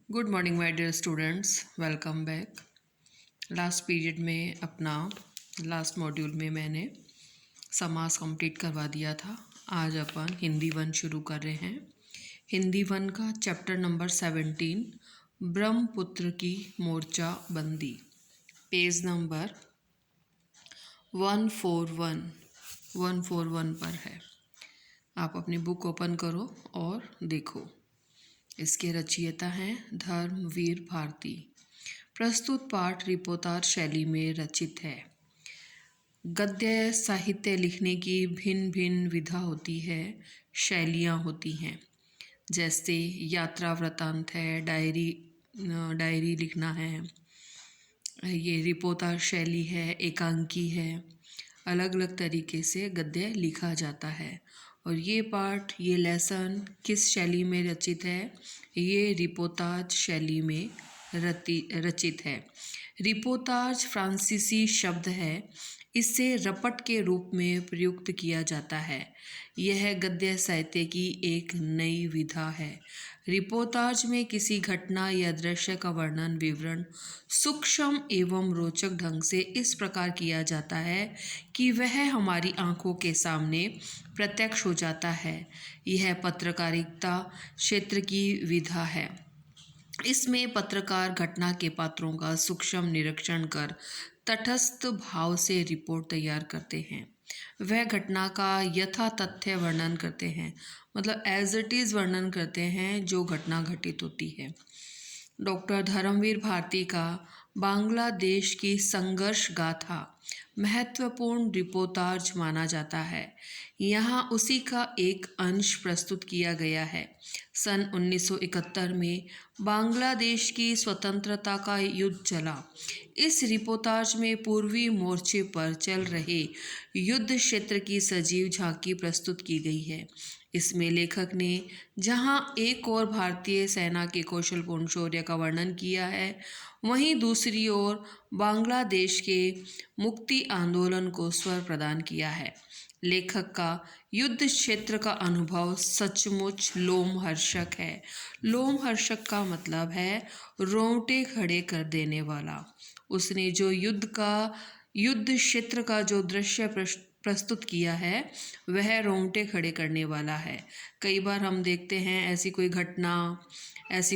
Good morning my dear students, welcome back. Last period में अपना last module में मैंने समास कंप्लीट करवा दिया था। आज अपन हिंदी वन शुरू कर रहे हैं। हिंदी वन का चैप्टर नंबर 17, ब्रह्मपुत्र की मोर्चा बंदी, पेज नंबर 141 पर है। आप अपनी बुक ओपन करो और देखो। इसके रचयिता हैं धर्मवीर भारती। प्रस्तुत पाठ रिपोर्टार शैली में रचित है। गद्य साहित्य लिखने की भिन्न भिन्न विधा होती है, शैलियाँ होती हैं। जैसे यात्रा वृतांत है, डायरी लिखना है, ये रिपोर्टार शैली है, एकांकी है। अलग अलग तरीके से गद्य लिखा जाता है। और ये पाठ, ये लेसन किस शैली में रचित है? ये रिपोर्टाज शैली में रचित है। रिपोर्टाज फ्रांसीसी शब्द है। इसे रपट के रूप में प्रयुक्त किया जाता है। यह गद्य साहित्य की एक नई विधा है। रिपोर्टाज में किसी घटना या दृश्य का वर्णन, विवरण सूक्ष्म एवं रोचक ढंग से इस प्रकार किया जाता है कि वह हमारी आंखों के सामने प्रत्यक्ष हो जाता है। यह पत्रकारिता क्षेत्र की विधा है। इसमें पत्रकार घटना के पात्रों का सूक्ष्म निरीक्षण कर तटस्थ भाव से रिपोर्ट तैयार करते हैं। वह घटना का यथा तथ्य वर्णन करते हैं, मतलब एज इट इज़ वर्णन करते हैं जो घटना घटित होती है। डॉक्टर धर्मवीर भारती का बांग्लादेश की संघर्ष गाथा महत्वपूर्ण रिपोर्टाज माना जाता है। यहाँ उसी का एक अंश प्रस्तुत किया गया है। सन 1971 में बांग्लादेश की स्वतंत्रता का युद्ध चला। इस रिपोर्टाज में पूर्वी मोर्चे पर चल रहे युद्ध क्षेत्र की सजीव झांकी प्रस्तुत की गई है। इसमें लेखक ने जहां एक ओर भारतीय सेना के कौशलपूर्ण शौर्य का वर्णन किया है, वहीं दूसरी ओर बांग्लादेश के मुक्ति आंदोलन को स्वर प्रदान किया है। लेखक का युद्ध क्षेत्र का अनुभव सचमुच लोमहर्षक है। लोमहर्षक का मतलब है रोंगटे खड़े कर देने वाला। उसने जो युद्ध क्षेत्र का जो दृश्य प्रस्तुत किया है वह रोंगटे खड़े करने वाला है। कई बार हम देखते हैं ऐसी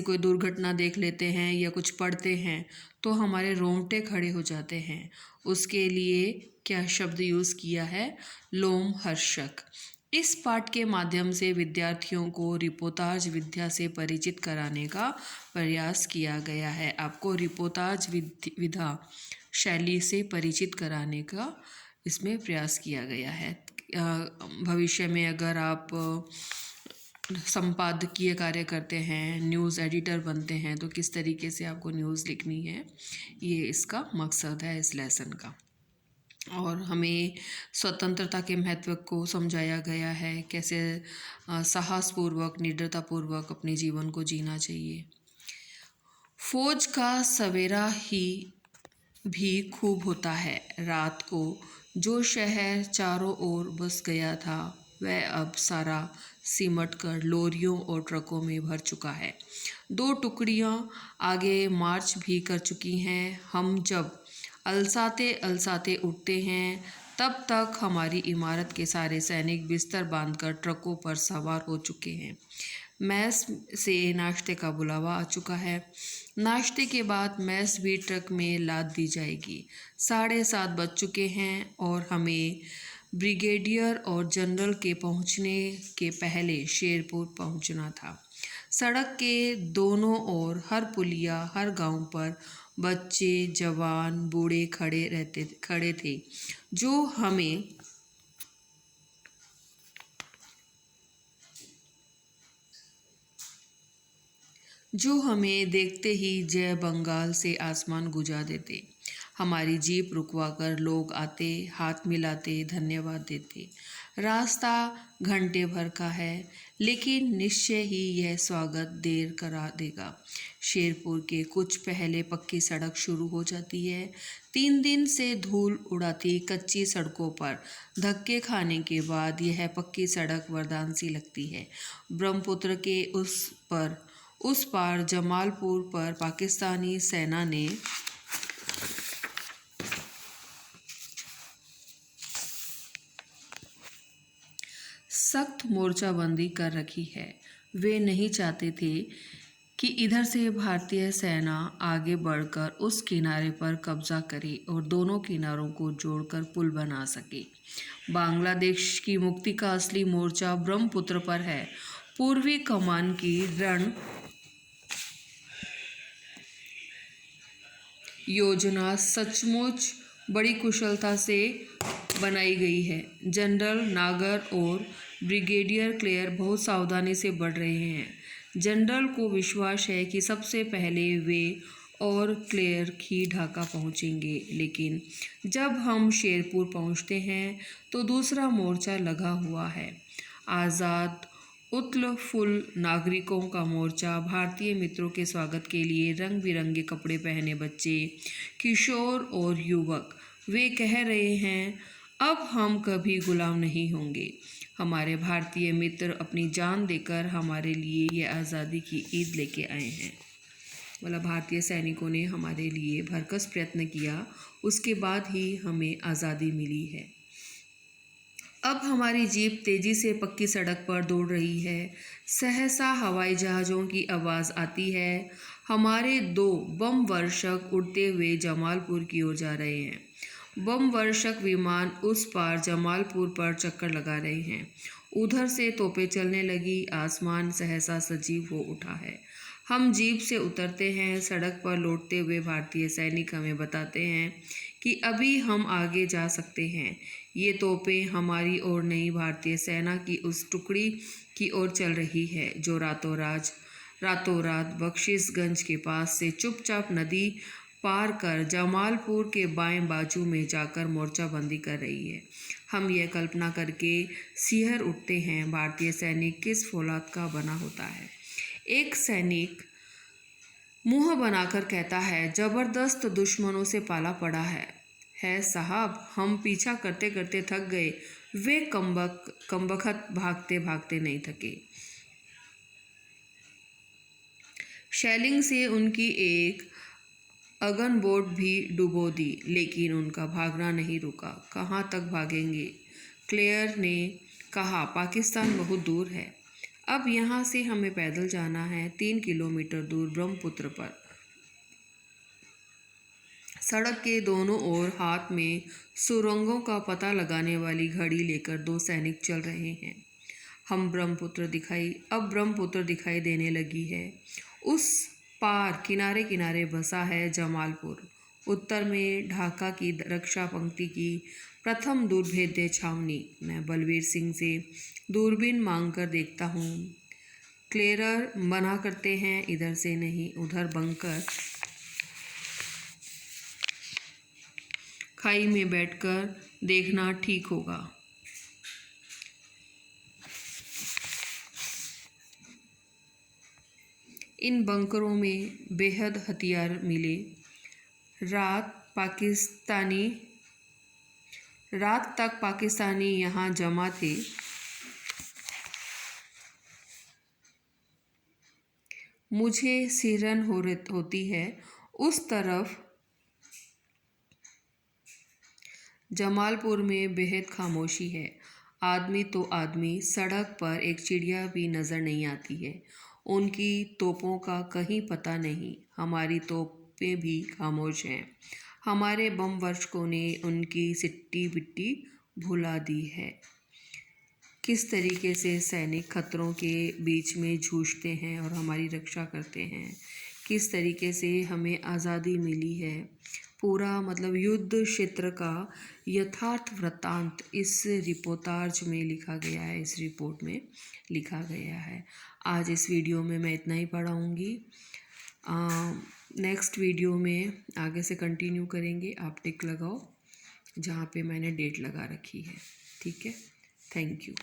कोई दुर्घटना देख लेते हैं या कुछ पढ़ते हैं तो हमारे रोंगटे खड़े हो जाते हैं। उसके लिए क्या शब्द यूज़ किया है? लोमहर्षक। इस पाठ के माध्यम से विद्यार्थियों को रिपोर्टाज विद्या से परिचित कराने का प्रयास किया गया है। आपको रिपोर्टाज विधा शैली से परिचित कराने का इसमें प्रयास किया गया है। भविष्य में अगर आप संपादकीय कार्य करते हैं, न्यूज़ एडिटर बनते हैं, तो किस तरीके से आपको न्यूज़ लिखनी है, ये इसका मकसद है इस लेसन का। और हमें स्वतंत्रता के महत्व को समझाया गया है, कैसे साहसपूर्वक, निडरतापूर्वक अपने जीवन को जीना चाहिए। फौज का सवेरा ही भी खूब होता है। रात को जो शहर चारों ओर बस गया था वह अब सारा सिमट कर लोरियों और ट्रकों में भर चुका है। 2 टुकड़ियां आगे मार्च भी कर चुकी हैं। हम जब अलसाते अलसाते उठते हैं तब तक हमारी इमारत के सारे सैनिक बिस्तर बांधकर ट्रकों पर सवार हो चुके हैं। मैस से नाश्ते का बुलावा आ चुका है। नाश्ते के बाद मैस भी ट्रक में लाद दी जाएगी। 7:30 बज चुके हैं और हमें ब्रिगेडियर और जनरल के पहुंचने के पहले शेरपुर पहुंचना था। सड़क के दोनों ओर हर पुलिया, हर गांव पर बच्चे, जवान, बूढ़े खड़े थे जो हमें देखते ही जय बंगाल से आसमान गुजा देते। हमारी जीप रुकवाकर लोग आते, हाथ मिलाते, धन्यवाद देते। रास्ता घंटे भर का है, लेकिन निश्चय ही यह स्वागत देर करा देगा। शेरपुर के कुछ पहले पक्की सड़क शुरू हो जाती है। 3 दिन से धूल उड़ाती कच्ची सड़कों पर धक्के खाने के बाद यह पक्की सड़क वरदान सी लगती है। ब्रह्मपुत्र के उस पर उस पार जमालपुर पर पाकिस्तानी सेना ने सख्त मोर्चाबंदी कर रखी है। वे नहीं चाहते थे कि इधर से भारतीय सेना आगे बढ़कर उस किनारे पर कब्जा करे और दोनों किनारों को जोड़कर पुल बना सके। बांग्लादेश की मुक्ति का असली मोर्चा ब्रह्मपुत्र पर है। पूर्वी कमान की रण योजना सचमुच बड़ी कुशलता से बनाई गई है। जनरल नागर और ब्रिगेडियर क्लेयर बहुत सावधानी से बढ़ रहे हैं। जनरल को विश्वास है कि सबसे पहले वे और क्लेयर ही ढाका पहुंचेंगे, लेकिन जब हम शेरपुर पहुंचते हैं तो दूसरा मोर्चा लगा हुआ है। आज़ाद उत्तलफुल नागरिकों का मोर्चा भारतीय मित्रों के स्वागत के लिए रंग बिरंगे कपड़े पहने बच्चे, किशोर और युवक, वे कह रहे हैं अब हम कभी गुलाम नहीं होंगे। हमारे भारतीय मित्र अपनी जान देकर हमारे लिए ये आज़ादी की ईद लेके आए हैं। मतलब भारतीय सैनिकों ने हमारे लिए भरकस प्रयत्न किया, उसके बाद ही हमें आज़ादी मिली है। अब हमारी जीप तेज़ी से पक्की सड़क पर दौड़ रही है। सहसा हवाई जहाज़ों की आवाज़ आती है। हमारे 2 बम वर्षक उड़ते हुए जमालपुर की ओर जा रहे हैं। बम वर्षक विमान उस पार जमालपुर पर चक्कर लगा रहे हैं। उधर से तोपें चलने लगी। आसमान सहसा सजीव हो उठा है। हम जीप से उतरते हैं। सड़क पर लौटते हुए भारतीय सैनिक हमें बताते हैं कि अभी हम आगे जा सकते हैं। ये तोपें हमारी ओर नहीं, भारतीय सेना की उस टुकड़ी की ओर चल रही है जो रातों रात बख्शिशगंज के पास से चुपचाप नदी पार कर जमालपुर के बाएं बाजू में जाकर मोर्चाबंदी कर रही है। हम यह कल्पना करके सिहर उठते हैं, भारतीय सैनिक किस फौलाद का बना होता है। एक सैनिक मुंह बनाकर कहता है, जबरदस्त दुश्मनों से पाला पड़ा है साहब, हम पीछा करते करते थक गए। वे कमबख्त भागते भागते नहीं थके। शेलिंग से उनकी एक अगन बोट भी डुबो दी, लेकिन उनका भागना नहीं रुका। कहाँ तक भागेंगे? क्लेयर ने कहा, पाकिस्तान बहुत दूर है। अब यहाँ से हमें पैदल जाना है। 3 किलोमीटर दूर ब्रह्मपुत्र पर सड़क के दोनों ओर हाथ में सुरंगों का पता लगाने वाली घड़ी लेकर 2 सैनिक चल रहे हैं। अब ब्रह्मपुत्र दिखाई देने लगी है। उस पार किनारे किनारे बसा है जमालपुर। उत्तर में ढाका की रक्षा पंक्ति की प्रथम दुर्भेद्य छावनी। मैं बलवीर सिंह से दूरबीन मांगकर देखता हूँ। क्लेयर मना करते हैं, इधर से नहीं, उधर बंकर खाई में बैठकर देखना ठीक होगा। इन बंकरों में बेहद हथियार मिले। रात तक पाकिस्तानी यहाँ जमा थे। मुझे सिरन होती है। उस तरफ जमालपुर में बेहद खामोशी है। आदमी तो आदमी, सड़क पर एक चिड़िया भी नज़र नहीं आती है। उनकी तोपों का कहीं पता नहीं। हमारी तोपें भी खामोश हैं। हमारे बम वर्षकों ने उनकी सिट्टी बिट्टी भुला दी है। किस तरीके से सैनिक खतरों के बीच में जूझते हैं और हमारी रक्षा करते हैं, किस तरीके से हमें आज़ादी मिली है। पूरा मतलब युद्ध क्षेत्र का यथार्थ वृत्तांत इस रिपोर्टाज में लिखा गया है, इस रिपोर्ट में लिखा गया है। आज इस वीडियो में मैं इतना ही पढ़ाऊँगी। नेक्स्ट वीडियो में आगे से कंटिन्यू करेंगे। आप टिक लगाओ जहाँ पे मैंने डेट लगा रखी है। ठीक है, थैंक यू।